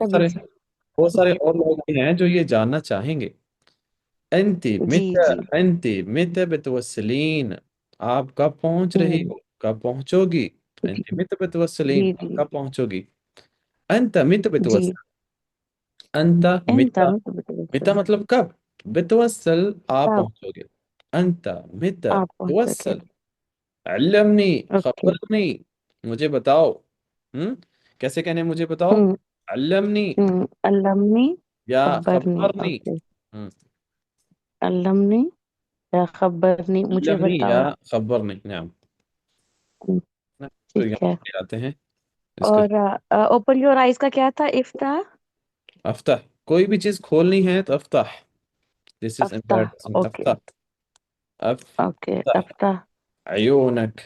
तभी सारे से। बहुत सारे ओके। और लोग भी हैं जो ये जानना चाहेंगे। एंती जी मित जी। एंती मित बतवसलीन, आप कब पहुंच रही हम्म। हो, कब पहुंचोगी। जी एंती मित बतवसलीन, जी आप जी। कब पहुंचोगी। अंत मित जी। बतवसल, अंत इन मित, तभी तो बता मित चलो। मतलब कब, बतवसल आप आप पहुंचोगे। अंत मित आप पहुंचोगे। बतवसल, अल्लमनी, ओके। खबरनी, मुझे बताओ। कैसे कहने मुझे बताओ। हम्म। अल्लमनी अल्लमनी। या खबरनी। खबरनी। ओके। हम्म, अल्लमनी या खबरनी, मुझे अल्लमनी या बताओ। खबरनी, नाम। हम्म, ना, तो ठीक है। यहाँ आते हैं इसको। और ओपन योर आइज का क्या था, इफ्ता। अफ्ताह, कोई भी चीज खोलनी है तो अफ्ताह, दिस इज अफ्ता। Imperative, okay. अफ्ताह। ओके अफ्ताह अफ्ता। अयूनक,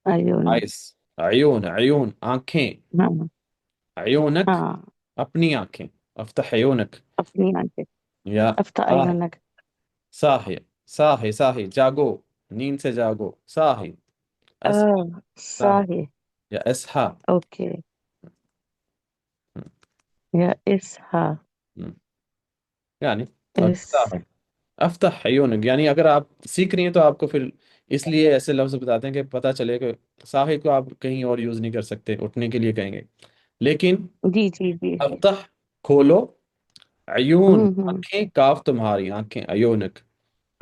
अयून। आइस, अयून अयून आंखें, हाँ। अयूनक हाँ। अपनी आंखें, अफ्ताह अयूनक। अपनी आंखें। या अफ्ता साहि, अयूनक। साहि, साहि साहि जागो, नींद से जागो, साहि, असहा, साहि, साहे। या असहा। ओके। या इसहा। यानी इस। अफ्ताह, अफ्ताह अयूनक, यानी अगर आप सीख रही हैं तो आपको फिर इसलिए ऐसे लफ्ज बताते हैं कि पता चले कि साहिल को आप कहीं और यूज नहीं कर सकते, उठने के लिए कहेंगे। लेकिन जी जी जी। अफ्ताह, खोलो, अयून हम्म। आंखें, काफ तुम्हारी आंखें, अयूनक,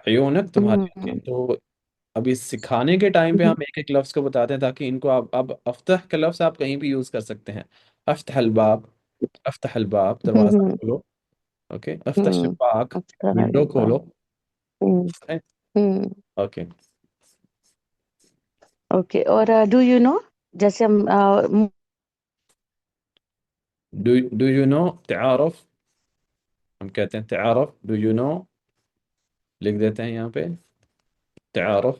अयूनक तुम्हारी आंखें। हम्म। तो अभी सिखाने के टाइम पे हम्म। हम एक एक लफ्ज को बताते हैं ताकि इनको आप अब अफ्ताह का लफ्ज आप कहीं भी यूज कर सकते हैं। अफ्ताह बाब, अफ्ताह बाब, दरवाजा हम्म। खोलो। ओके, अफ्ताह हम्म। शबाक, अफ्ता विंडो हलवा। खोलो। हम्म। हम्म। ओके। ओके। और डू यू नो, जैसे हम डू यू नो, तारफ, हम कहते हैं तारफ, डू यू नो, लिख देते हैं यहाँ पे तारफ।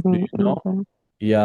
do you know، हम्म। या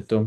तुम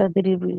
तदरीबी।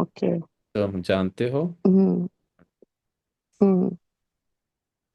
ओके। तुम जानते हो। हम्म। हम्म।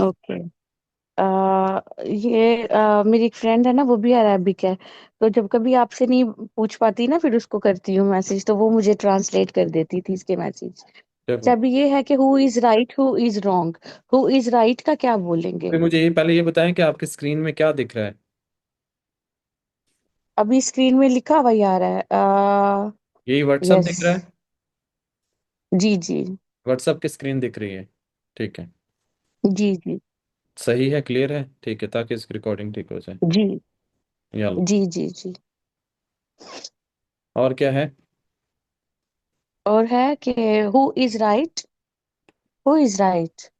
ओके। ये मेरी एक फ्रेंड है ना, वो भी अरेबिक है। तो जब कभी आपसे नहीं पूछ पाती ना, फिर उसको करती हूँ मैसेज, तो वो मुझे ट्रांसलेट कर देती थी इसके मैसेज। चलो, जब ये है कि who is right who is wrong, who is right का क्या बोलेंगे। फिर मुझे ये पहले ये बताएं कि आपकी स्क्रीन में क्या दिख रहा है। अभी स्क्रीन में लिखा हुआ ही आ रहा है। यही व्हाट्सअप यस। दिख रहा है। जी जी। व्हाट्सअप की स्क्रीन दिख रही है। ठीक है, जी जी। सही है, क्लियर है, ठीक है, ताकि इसकी रिकॉर्डिंग ठीक हो जाए। जी यलो, जी जी जी। और क्या है। और है कि who is right, who is right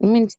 means.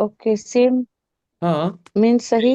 Okay same. हाँ, मीन सही।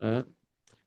हाँ.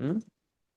हम्म?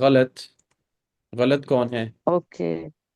गलत, गलत कौन है। ओके।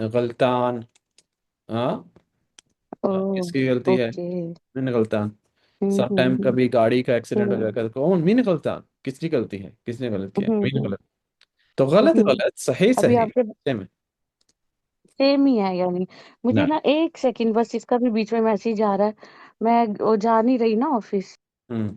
गलतान। हाँ, ओ। किसकी गलती है। ओके। मीन गलतान। सब टाइम हम्म। कभी गाड़ी का एक्सीडेंट हो हम्म। जाएगा तो कौन, मीन गलतान, किसकी गलती है, किसने गलत किया, हम्म। मीन हम्म। गलत। तो गलत हम्म। गलत, सही अभी सही, आपसे सेम है। सेम ही है यानी। मुझे ना। ना एक सेकंड बस, इसका भी बीच में मैसेज आ रहा है। मैं वो जा नहीं रही ना ऑफिस। हम्म।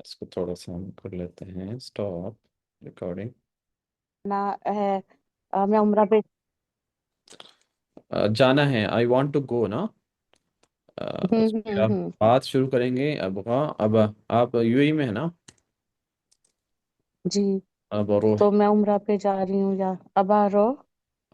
इसको थोड़ा सा हम कर लेते हैं स्टॉप रिकॉर्डिंग। ना है। मैं उम्रा पे। जाना है, आई वॉन्ट टू गो ना। उस पर आप हम्म। बात शुरू करेंगे। अब हाँ, अब आप यूएई में है ना। जी। अब अरोह, तो मैं उम्रा पे जा रही हूँ या अब आ रो।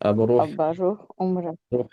अब अरोह، अब आ रो उम्रा। अरोह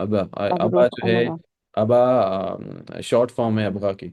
अब अबा रो जो है, उम्रा। अबा शॉर्ट फॉर्म है अबगा की,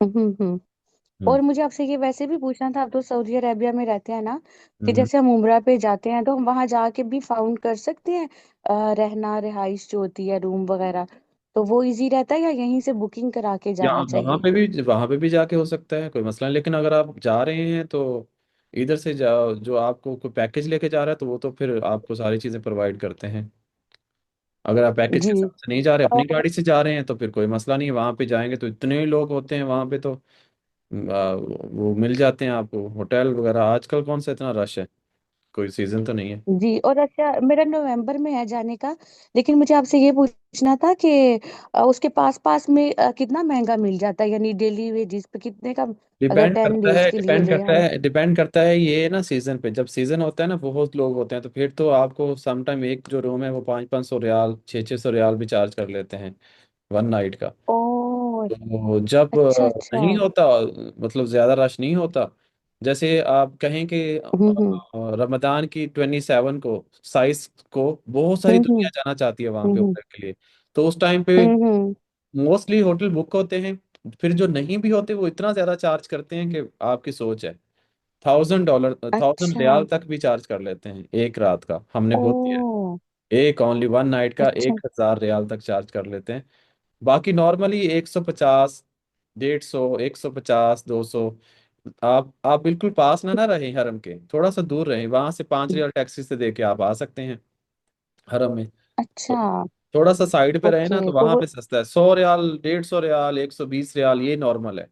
हम्म। हम्म और मुझे आपसे ये वैसे भी पूछना था, आप तो सऊदी अरेबिया में रहते हैं ना, कि हम्म। जैसे हम उम्रा पे जाते हैं तो हम वहां जाके भी फाउंड कर सकते हैं रहना, रिहाइश जो होती है, रूम वगैरह, तो वो इजी रहता है या यहीं से बुकिंग करा के यहाँ जाना वहाँ चाहिए? पे भी, वहाँ पे भी जाके हो सकता है, कोई मसला नहीं, लेकिन अगर आप जा रहे हैं तो इधर से जाओ, जो आपको कोई पैकेज लेके जा रहा है तो वो तो फिर आपको सारी चीज़ें प्रोवाइड करते हैं। अगर आप पैकेज जी। के साथ से नहीं जा रहे, अपनी और गाड़ी से जा रहे हैं, तो फिर कोई मसला नहीं है, वहाँ पे जाएंगे तो इतने लोग होते हैं वहाँ पे, तो वो मिल जाते हैं आपको होटल वगैरह। आजकल कौन सा इतना रश है, कोई सीजन तो नहीं है। जी, और अच्छा, मेरा नवंबर में है जाने का, लेकिन मुझे आपसे ये पूछना था कि उसके पास पास में कितना महंगा मिल जाता है, यानी डेली वेजिस पे कितने का, अगर डिपेंड 10 करता डेज है, के लिए ले हम? डिपेंड करता है ये ना सीजन पे। जब सीजन होता है ना, बहुत लोग होते हैं, तो फिर तो आपको समटाइम एक जो रूम है वो 500-500 रियाल, 600-600 रियाल भी चार्ज कर लेते हैं वन नाइट का। ओ, तो जब अच्छा अच्छा। नहीं होता, मतलब ज्यादा रश नहीं होता, जैसे आप कहें कि हम्म। रमजान की 27 को, साइज को बहुत सारी हम्म। दुनिया जाना चाहती है वहां पे हम्म। उम्र के लिए, तो उस टाइम पे हम्म। मोस्टली होटल बुक होते हैं। फिर जो नहीं भी होते वो इतना ज्यादा चार्ज करते हैं कि आपकी सोच है, $1000, थाउजेंड अच्छा। रियाल तक भी चार्ज कर लेते हैं एक रात का, हमने बहुत दिया ओ, है। एक ओनली वन नाइट का अच्छा। 1000 रियाल तक चार्ज कर लेते हैं। बाकी नॉर्मली 150, 150, 150, 200। आप बिल्कुल पास ना रहे हरम के, थोड़ा सा दूर रहे, वहां से 5 रियाल टैक्सी से दे के आप आ सकते हैं हरम में। तो अच्छा। थोड़ा सा साइड पे रहे ना, ओके, तो तो वहां पे सस्ता है, 100 रियाल, 150 रियाल, 120 रियाल, ये नॉर्मल है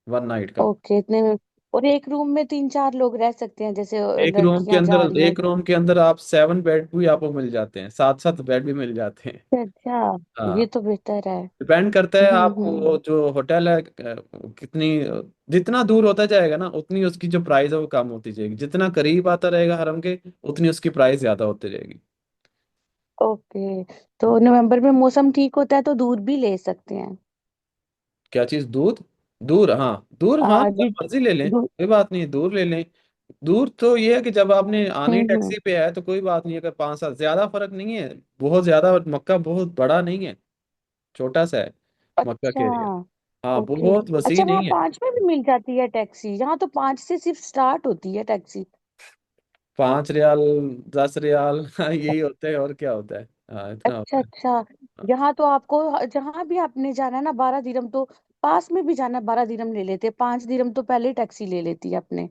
वन नाइट का। ओके, इतने में? और एक रूम में 3 4 लोग रह सकते हैं, जैसे लड़कियां जा रही हैं? एक रूम के अंदर आप 7 बेड भी आपको मिल जाते हैं, 7-7 बेड भी मिल जाते हैं। अच्छा, ये हाँ, तो बेहतर है। डिपेंड करता है हम्म। आपको जो होटल है कितनी, जितना दूर होता जाएगा ना उतनी उसकी जो प्राइस है वो कम होती जाएगी, जितना करीब आता रहेगा हरम के उतनी उसकी प्राइस ज्यादा होती जाएगी। ओके, तो नवंबर में मौसम ठीक होता है तो दूध भी ले सकते हैं? क्या चीज, दूध? दूर, हाँ दूर, हाँ हाँ जब जी। मर्जी ले लें, दूध। कोई बात नहीं है, दूर ले लें। दूर तो ये है कि जब आपने आने ही हम्म। टैक्सी पे है तो कोई बात नहीं है, अगर 5 7 ज्यादा फर्क नहीं है, बहुत ज्यादा। मक्का बहुत बड़ा नहीं है, छोटा सा है मक्का अच्छा। के एरिया। हाँ, ओके। बहुत वसी अच्छा, वहाँ नहीं है। 5 में भी मिल जाती है टैक्सी? यहाँ तो 5 से सिर्फ स्टार्ट होती है टैक्सी। 5 रियाल, 10 रियाल, हाँ यही होते हैं, और क्या होता है, हाँ इतना अच्छा होता है। अच्छा। यहाँ तो आपको जहाँ भी आपने जाना है ना, 12 दिरहम तो, पास में भी जाना है 12 दिरहम ले लेते हैं, 5 दिरहम तो पहले ही टैक्सी ले लेती है अपने।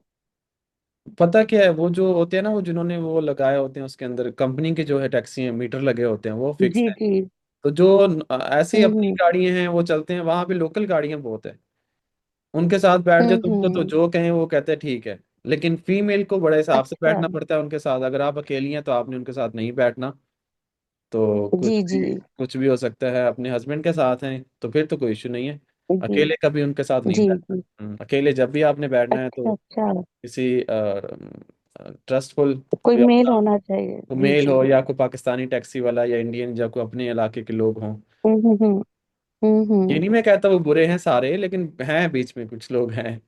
पता क्या है, वो जो होते हैं ना, वो जिन्होंने वो लगाए होते हैं उसके अंदर, कंपनी के जो है टैक्सी है, मीटर लगे होते हैं, वो फिक्स जी है। जी। तो जो ऐसी अपनी हम्म। गाड़ियां हैं वो चलते हैं, वहां पे लोकल गाड़ियां बहुत है, उनके साथ बैठ जाओ तुमको, तो हम्म। जो कहें वो कहते हैं ठीक है। लेकिन फीमेल को बड़े हिसाब से अच्छा। बैठना पड़ता है उनके साथ, अगर आप अकेली हैं तो आपने उनके साथ नहीं बैठना। तो जी जी। कुछ भी हो सकता है, अपने हस्बैंड के साथ हैं तो फिर तो कोई इशू नहीं है। जी अकेले कभी उनके साथ नहीं जी। बैठना। जी। अकेले जब भी आपने बैठना है अच्छा तो अच्छा। किसी ट्रस्टफुल, कोई कोई मेल अपना, होना चाहिए, कोई जी मेल जी। हो या कोई पाकिस्तानी टैक्सी वाला या इंडियन, या कोई अपने इलाके के लोग हों। हम्म। हम्म। ये नहीं मैं कहता वो बुरे हैं सारे, लेकिन हैं बीच में कुछ लोग हैं।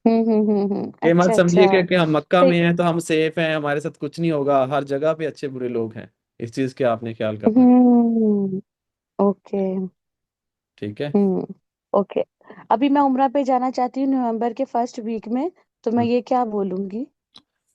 ये मत अच्छा समझिए अच्छा। कि हम मक्का तो में हैं तो हम सेफ हैं, हमारे साथ कुछ नहीं होगा, हर जगह पे अच्छे बुरे लोग हैं, इस चीज़ के आपने ख्याल करना है। ओके। ठीक है। ओके। अभी मैं उम्रा पे जाना चाहती हूँ नवंबर के फर्स्ट वीक में, तो मैं हम्म। ये क्या बोलूंगी?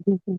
हम्म।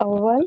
अव्वल।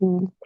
हम्म،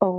अव्वल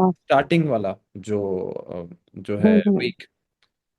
हाँ। स्टार्टिंग वाला जो जो है हम्म। वीक,